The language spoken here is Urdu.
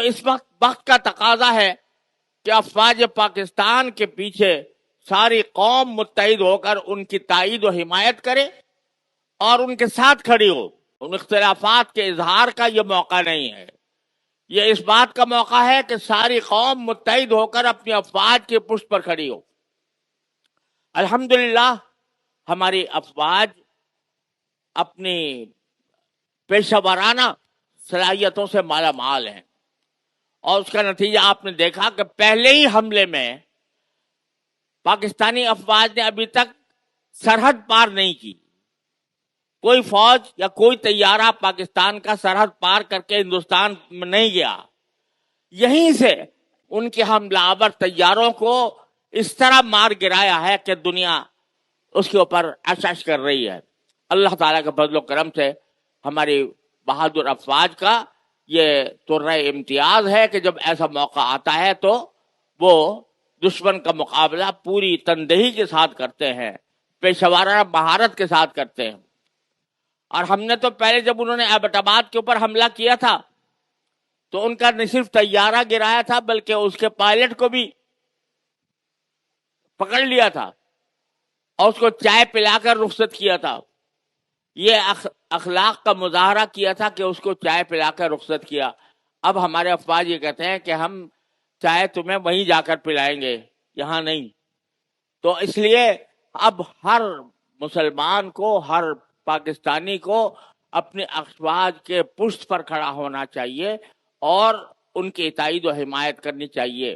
اس وقت کا تقاضا ہے کہ افواج پاکستان کے پیچھے ساری قوم متحد ہو کر ان کی تائید و حمایت کرے اور ان کے ساتھ کھڑی ہو. ان اختلافات کے اظہار کا یہ موقع نہیں ہے، یہ اس بات کا موقع ہے کہ ساری قوم متحد ہو کر اپنی افواج کے پشت پر کھڑی ہو. الحمدللہ ہماری افواج اپنی پیشہ ورانہ صلاحیتوں سے مالا مال ہیں، اور اس کا نتیجہ آپ نے دیکھا کہ پہلے ہی حملے میں پاکستانی افواج نے ابھی تک سرحد پار نہیں کی. کوئی فوج یا کوئی طیارہ پاکستان کا سرحد پار کر کے ہندوستان میں نہیں گیا. یہیں سے ان کے حملہ آور طیاروں کو اس طرح مار گرایا ہے کہ دنیا اس کے اوپر اشش کر رہی ہے. اللہ تعالیٰ کے فضل و کرم سے ہماری بہادر افواج کا یہ طرح امتیاز ہے کہ جب ایسا موقع آتا ہے تو وہ دشمن کا مقابلہ پوری تندہی کے ساتھ کرتے ہیں، پیشہ ورانہ مہارت کے ساتھ کرتے ہیں. اور ہم نے تو پہلے جب انہوں نے ایبٹ آباد کے اوپر حملہ کیا تھا تو ان کا نہ صرف طیارہ گرایا تھا بلکہ اس کے پائلٹ کو بھی پکڑ لیا تھا اور اس کو چائے پلا کر رخصت کیا تھا. یہ اخلاق کا مظاہرہ کیا تھا کہ اس کو چائے پلا کر رخصت کیا. اب ہمارے افواج یہ کہتے ہیں کہ ہم چائے تمہیں وہیں جا کر پلائیں گے، یہاں نہیں. تو اس لیے اب ہر مسلمان کو، ہر پاکستانی کو اپنے افواج کے پشت پر کھڑا ہونا چاہیے اور ان کی تائید و حمایت کرنی چاہیے.